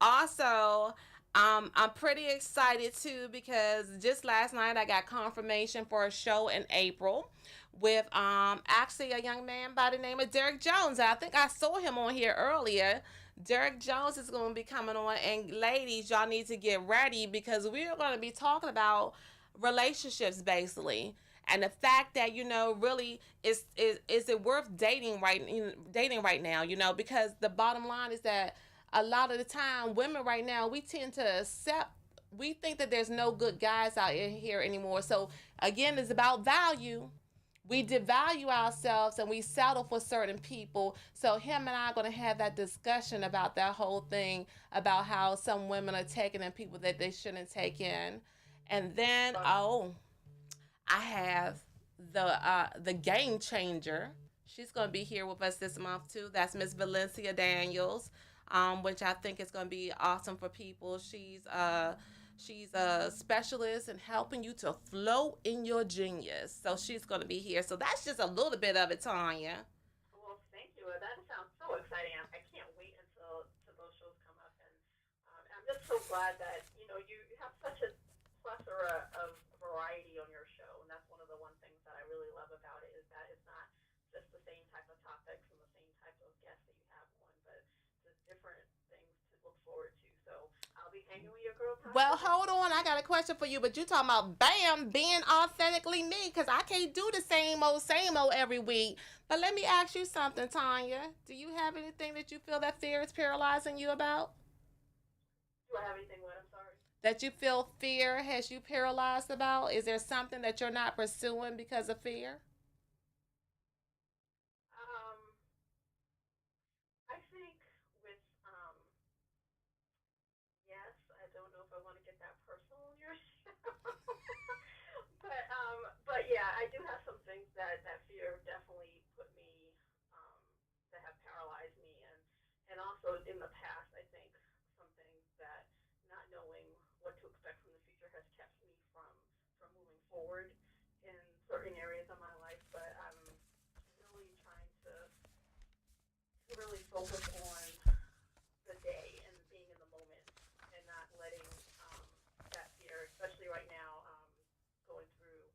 Also, I'm pretty excited too, because just last night I got confirmation for a show in April. with actually a young man by the name of Derek Jones. I think I saw him on here earlier. Derek Jones is going to be coming on, and ladies, y'all need to get ready because we're going to be talking about relationships basically, and the fact that really is it worth dating right now? Because the bottom line is that a lot of the time, women right now we tend to accept. We think that there's no good guys out here anymore. So again, it's about value. We devalue ourselves and we settle for certain people. So him and I are going to have that discussion about that whole thing about how some women are taking in people that they shouldn't take in. And then I have the game changer. She's going to be here with us this month too. That's Miss Valencia Daniels, which I think is going to be awesome for people. She's a specialist in helping you to flow in your genius. So she's going to be here. So that's just a little bit of it, Tanya. Well, thank you. That sounds so exciting. I can't wait until those shows come up, and I'm just so glad that you have such a plethora of variety on your show, and that's one of the one things that I really love about it is that it's not just the same type of topics and the same type of guests that you have on, but just different things to look forward to. So I'll be hanging with your girl Well, Tasha this hold on. I got a question for you, but you talking about Bam being authentically me because I can't do the same old every week. But let me ask you something, Tanya. Do you have anything that you feel that fear is paralyzing you about? Do I have anything what? I'm sorry. That you feel fear has you paralyzed about? Is there something that you're not pursuing because of fear? Um, I think with yes, I don't know if I want to get that personal on your show, but yeah, I do have some things that fear definitely put me that have paralyzed me, and also in the past, I think some things that not knowing what to expect from the future has kept me from moving forward in certain areas of my life. But I'm really trying to really focus on the day and being in the moment and not letting that fear, especially right now, going through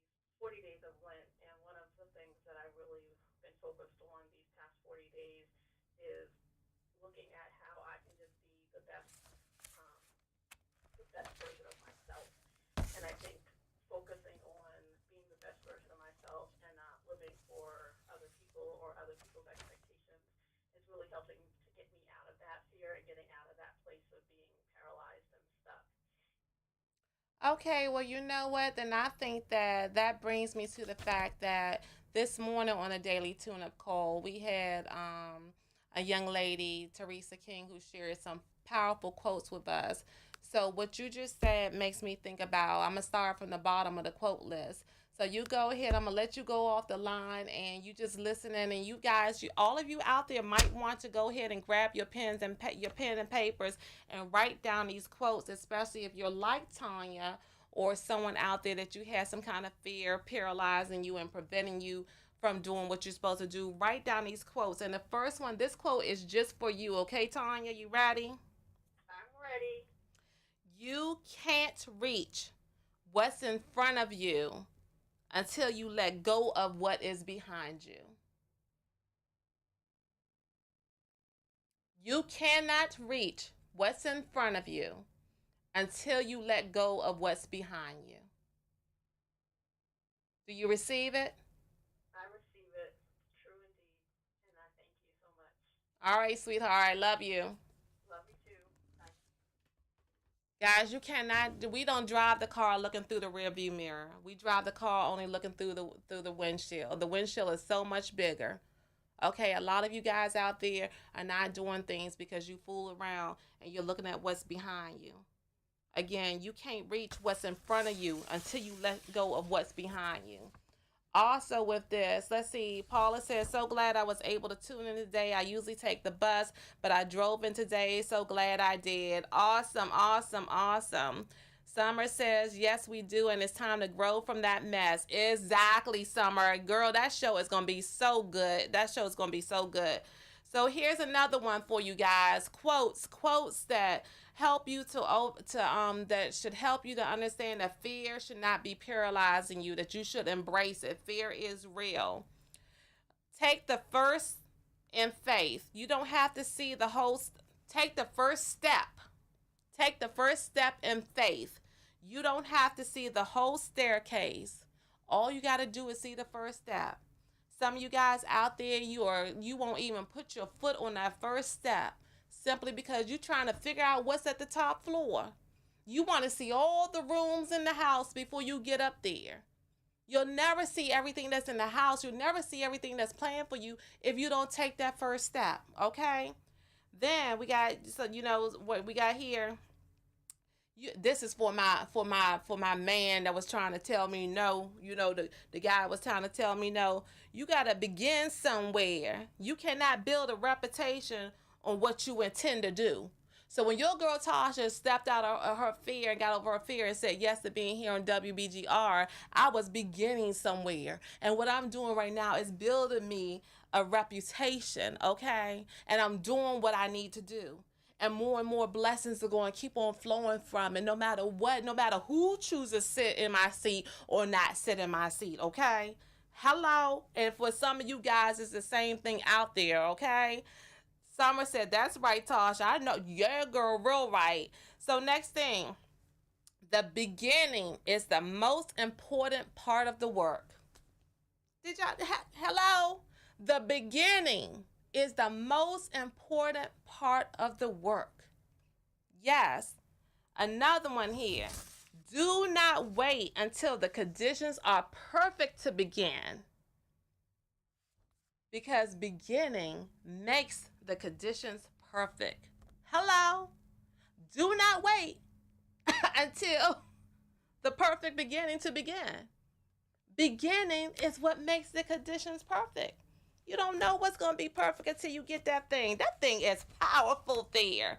these 40 days of Lent. And one of the things that I really been focused on these past 40 days is looking at how I can just be um, the best version of myself. And I think focusing on being the best version of myself and not living for other people or other people's expectations is really helping to get me out of that fear and getting out of that place of being paralyzed and stuck. Okay, well, you know what? Then I think that that brings me to the fact that this morning on a daily tune-up call, we had a young lady, Teresa King, who shared some powerful quotes with us. So what you just said makes me think about. I'm gonna start from the bottom of the quote list. So you go ahead. I'm gonna let you go off the line, and you just listen in. And you guys, all of you out there, might want to go ahead and grab your pens and your pen and papers and write down these quotes, especially if you're like Tanya or someone out there that you have some kind of fear paralyzing you and preventing you from doing what you're supposed to do. Write down these quotes. And the first one, this quote is just for you, okay, Tanya? You ready? I'm ready. You can't reach what's in front of you until you let go of what is behind you. You cannot reach what's in front of you until you let go of what's behind you. Do you receive it? I receive it. True indeed. And I thank you so much. All right, sweetheart. I love you. Love you too. Bye. Guys, you cannot. We don't drive the car looking through the rearview mirror. We drive the car only looking through the windshield. The windshield is so much bigger. Okay, a lot of you guys out there are not doing things because you fool around and you're looking at what's behind you. Again, you can't reach what's in front of you until you let go of what's behind you. Also, with this, let's see. Paula says, so glad I was able to tune in today. I usually take the bus, but I drove in today. So glad I did. Awesome, awesome, awesome. Summer says, yes, we do, and it's time to grow from that mess. Exactly, Summer. Girl, that show is going to be so good. That show is going to be so good. So here's another one for you guys. Quotes that help you that should help you to understand that fear should not be paralyzing you, that you should embrace it. Fear is real. Take the first in faith. You don't have to see the whole take the first step. Take the first step in faith. You don't have to see the whole staircase. All you got to do is see the first step. Some of you guys out there, you won't even put your foot on that first step simply because you're trying to figure out what's at the top floor. You want to see all the rooms in the house before you get up there. You'll never see everything that's in the house. You'll never see everything that's planned for you if you don't take that first step, okay? Then we got, so you know what we got here. This is for my man that was trying to tell me no. You know, the guy was trying to tell me no. You got to begin somewhere. You cannot build a reputation on what you intend to do. So when your girl Tasha stepped out of her fear and got over her fear and said yes to being here on WBGR, I was beginning somewhere. And what I'm doing right now is building me a reputation, okay? And I'm doing what I need to do. And more blessings are going to keep on flowing from it, no matter what, no matter who chooses to sit in my seat or not sit in my seat, okay? Hello? And for some of you guys, it's the same thing out there, okay? Summer said, that's right, Tasha. I know. Yeah, girl, real right. So next thing, the beginning is the most important part of the work. Did y'all, hello? The beginning is the most important part of the work. Yes. Another one here. Do not wait until the conditions are perfect to begin, because beginning makes the conditions perfect. Hello? Do not wait until the perfect beginning to begin. Beginning is what makes the conditions perfect. You don't know what's going to be perfect until you get that thing. That thing is powerful there.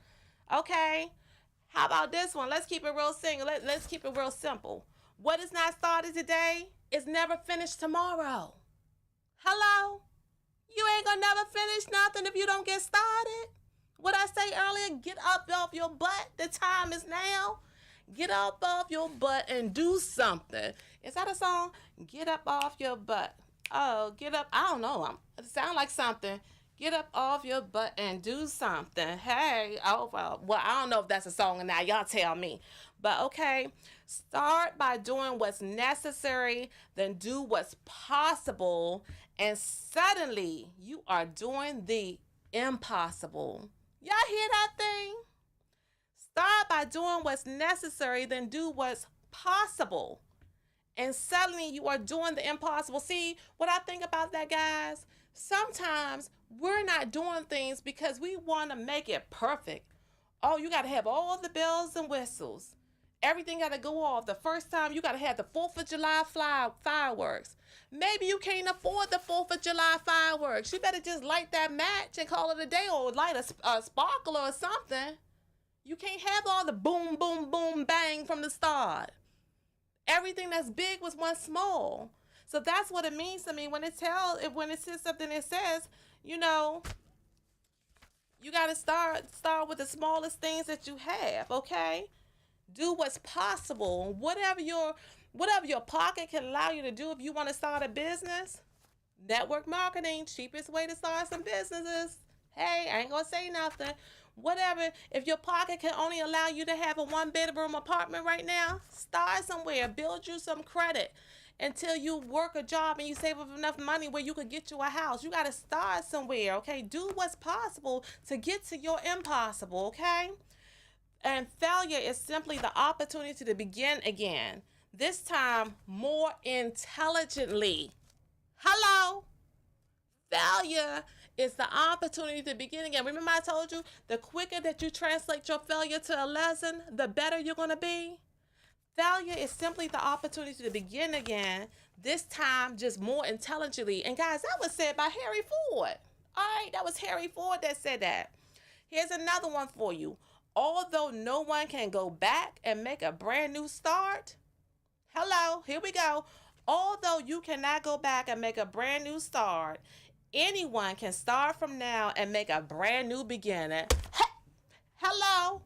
Okay? How about this one? Let's keep it real single. Let's keep it real simple. What is not started today is never finished tomorrow. Hello? You ain't gonna never finish nothing if you don't get started. What I say earlier, get up off your butt. The time is now. Get up off your butt and do something. Is that a song? Get up off your butt. Oh, get up. I don't know. It sounds like something. Get up off your butt and do something. Hey, oh, well, I don't know if that's a song or not. Y'all tell me. But okay, start by doing what's necessary, then do what's possible, and suddenly you are doing the impossible. Y'all hear that thing? Start by doing what's necessary, then do what's possible. And suddenly you are doing the impossible. See, what I think about that, guys, sometimes we're not doing things because we want to make it perfect. Oh, you got to have all the bells and whistles. Everything got to go off. The first time you got to have the 4th of July fireworks. Maybe you can't afford the 4th of July fireworks. You better just light that match and call it a day, or light a sparkler or something. You can't have all the boom, boom, boom, bang from the start. Everything that's big was once small. So that's what it means to me when it says something. It says, you know, you got to start with the smallest things that you have, okay? Do what's possible. Whatever your pocket can allow you to do. If you want to start a business, network marketing, cheapest way to start some businesses. Hey, I ain't gonna say nothing. Whatever, if your pocket can only allow you to have a 1-bedroom apartment right now, start somewhere. Build you some credit until you work a job and you save up enough money where you could get you a house. You got to start somewhere, okay? Do what's possible to get to your impossible, okay? And failure is simply the opportunity to begin again, this time more intelligently. Hello? Failure is the opportunity to begin again. Remember I told you, the quicker that you translate your failure to a lesson, the better you're going to be. Failure is simply the opportunity to begin again, this time just more intelligently. And guys, that was said by Harry Ford. All right, that was Harry Ford that said that. Here's another one for you. Although no one can go back and make a brand new start. Hello, here we go. Although you cannot go back and make a brand new start, anyone can start from now and make a brand new beginning. Hello?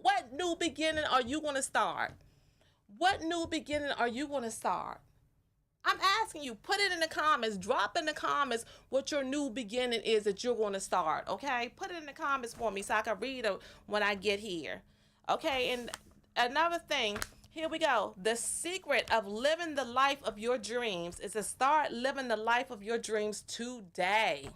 What new beginning are you going to start? What new beginning are you going to start? I'm asking you, put it in the comments. Drop in the comments what your new beginning is that you're going to start, okay? Put it in the comments for me so I can read it when I get here, okay? And another thing, here we go. The secret of living the life of your dreams is to start living the life of your dreams today.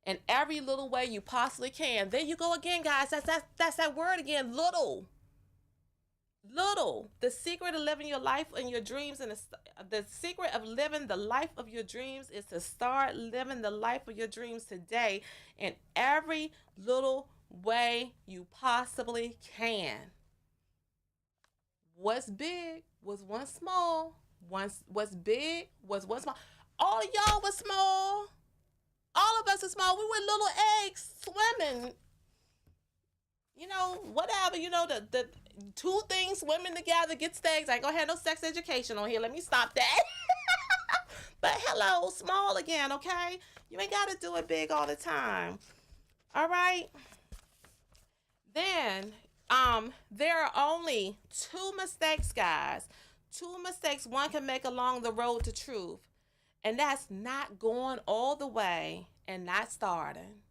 In every little way you possibly can. There you go again, guys. That's that word again, little. Little. The secret of living your life and your dreams, and the secret of living the life of your dreams is to start living the life of your dreams today in every little way you possibly can. What's big was once small. What's big was once small. All of y'all was small. All of us are small. We were little eggs swimming. You know, whatever. You know, the two things swimming together gets eggs. I ain't gonna have no sex education on here. Let me stop that. But hello, small again, okay? You ain't gotta do it big all the time. All right? Then, there are only two mistakes, guys. Two mistakes one can make along the road to truth. And that's not going all the way and not starting.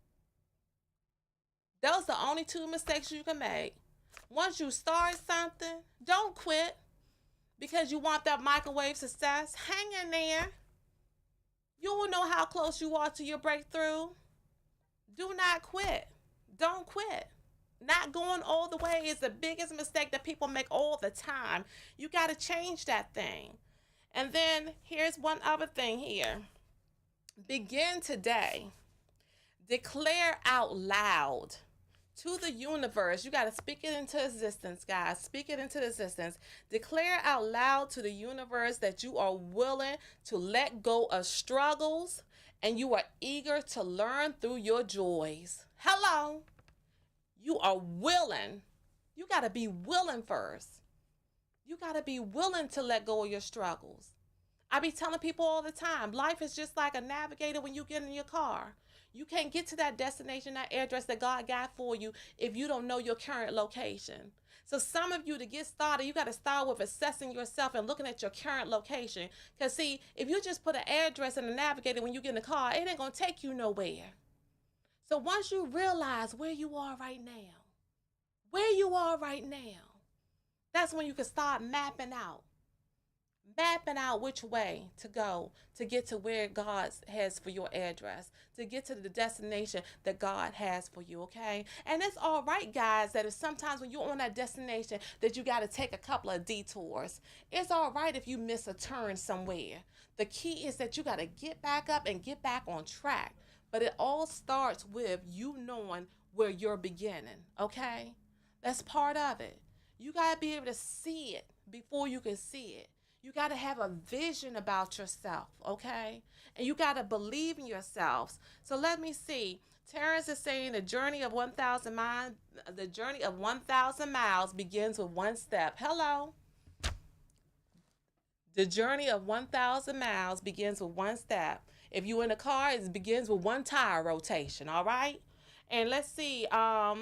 Those are the only two mistakes you can make. Once you start something, don't quit because you want that microwave success. Hang in there. You will know how close you are to your breakthrough. Do not quit. Don't quit. Not going all the way is the biggest mistake that people make all the time. You got to change that thing. And then here's one other thing here. Begin today. Declare out loud to the universe. You got to speak it into existence, guys. Speak it into existence. Declare out loud to the universe that you are willing to let go of struggles and you are eager to learn through your joys. Hello. You are willing. You got to be willing first. You got to be willing to let go of your struggles. I be telling people all the time, life is just like a navigator when you get in your car. You can't get to that destination, that address that God got for you if you don't know your current location. So some of you, to get started, you got to start with assessing yourself and looking at your current location. Because see, if you just put an address in the navigator when you get in the car, it ain't going to take you nowhere. So once you realize where you are right now, that's when you can start mapping out which way to go to get to where God has for your address, to get to the destination that God has for you, okay? And it's all right, guys, that if sometimes when you're on that destination that you got to take a couple of detours. It's all right if you miss a turn somewhere. The key is that you got to get back up and get back on track. But it all starts with you knowing where you're beginning, okay? That's part of it. You got to be able to see it before you can see it. You got to have a vision about yourself, okay? And you got to believe in yourselves. So let me see. Terrence is saying the journey of 1,000 miles begins with one step. Hello. The journey of 1,000 miles begins with one step. If you're in a car, it begins with one tire rotation, all right? And let's see. Is that my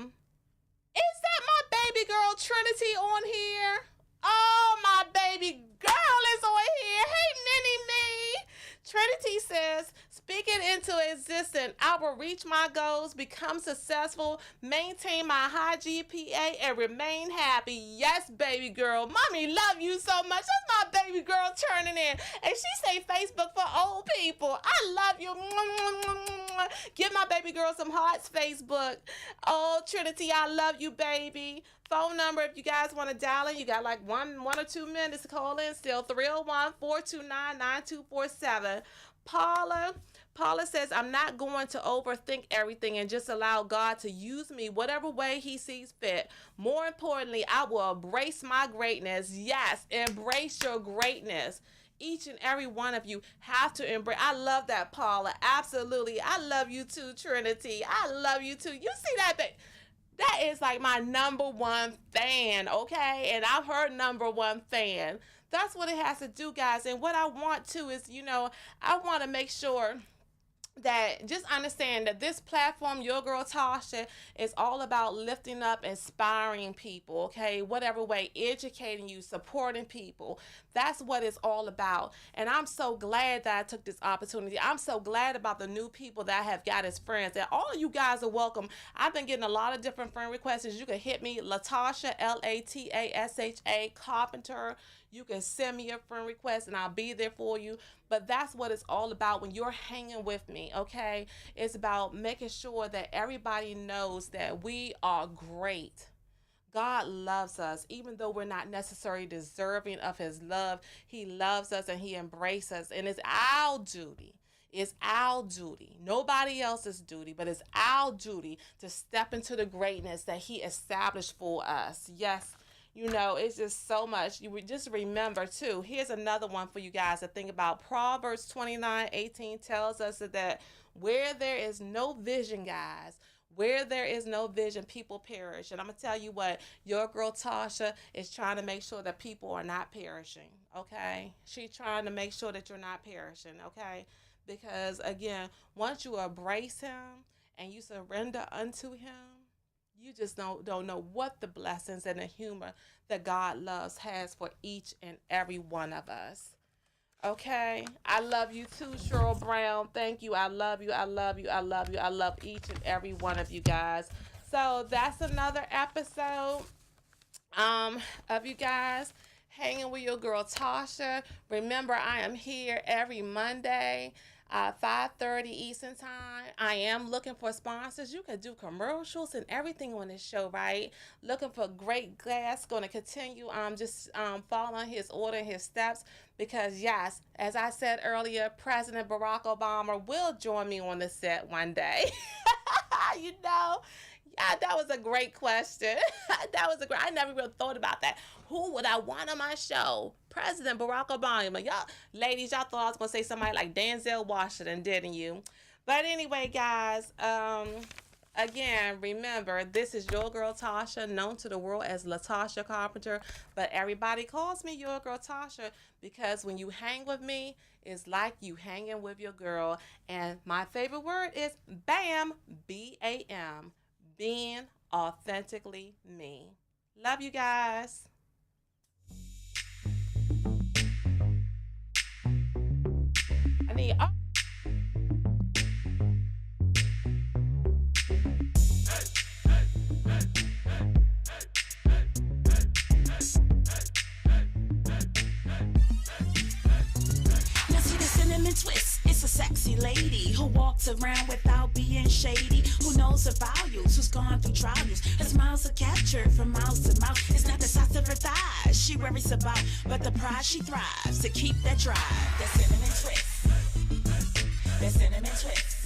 baby girl Trinity on here? Oh, my baby girl is on here. Hey, mini me. Trinity says, speak it into existence. I will reach my goals, become successful, maintain my high GPA, and remain happy. Yes, baby girl. Mommy love you so much. That's my baby girl turning in. And she say Facebook for old people. I love you. Give my baby girl some hearts, Facebook. Oh, Trinity, I love you, baby. Phone number, if you guys want to dial in, you got like one or 2 minutes to call in still. 301-429-9247. Paula says, I'm not going to overthink everything and just allow God to use me whatever way he sees fit. More importantly, I will embrace my greatness. Yes, embrace your greatness. Each and every one of you have to embrace. I love that, Paula. Absolutely. I love you too, Trinity. I love you too. You see that? That is like my number one fan, okay? And I'm her number one fan. That's what it has to do, guys. And what I want to is, I want to make sure that just understand that this platform, Your Girl Tasha, is all about lifting up, inspiring people, okay? Whatever way, educating you, supporting people. That's what it's all about. And I'm so glad that I took this opportunity. I'm so glad about the new people that I have got as friends. And all of you guys are welcome. I've been getting a lot of different friend requests. You can hit me, Latasha, Latasha Carpenter. You can send me a friend request and I'll be there for you. But that's what it's all about when you're hanging with me, okay? It's about making sure that everybody knows that we are great. God loves us, even though we're not necessarily deserving of his love. He loves us and he embraces us. And it's our duty. It's our duty, nobody else's duty, but it's our duty to step into the greatness that he established for us. Yes, it's just so much. You would just remember too. Here's another one for you guys to think about. Proverbs 29:18 tells us that where there is no vision, guys, where there is no vision, people perish. And I'm going to tell you what, your girl Tasha is trying to make sure that people are not perishing, okay? She's trying to make sure that you're not perishing, okay? Because, again, once you embrace him and you surrender unto him, you just don't know what the blessings and the humor that God loves has for each and every one of us. Okay? I love you too, Cheryl Brown. Thank you. I love you. I love you. I love you. I love each and every one of you guys. So that's another episode of you guys hanging with your girl Tasha. Remember, I am here every Monday. 5:30 Eastern Time. I am looking for sponsors. You can do commercials and everything on this show, right? Looking for great guests. Going to continue just following his order and his steps because, yes, as I said earlier, President Barack Obama will join me on the set one day. Yeah, that was a great question. I never really thought about that. Who would I want on my show? President Barack Obama. Y'all, ladies, y'all thought I was going to say somebody like Denzel Washington, didn't you? But anyway, guys, again, remember, this is your girl Tasha, known to the world as Latasha Carpenter. But everybody calls me your girl Tasha because when you hang with me, it's like you hanging with your girl. And my favorite word is BAM, B-A-M. Being authentically me. Love you guys. I need. Now see the cinnamon twist. It's a sexy lady who walks around without being shady. Who knows her values? Who's gone through trials? Her smiles are captured from mouth to mouth. It's not the size of her thighs she worries about, but the pride she thrives to keep that drive. That cinnamon twist. That cinnamon twist.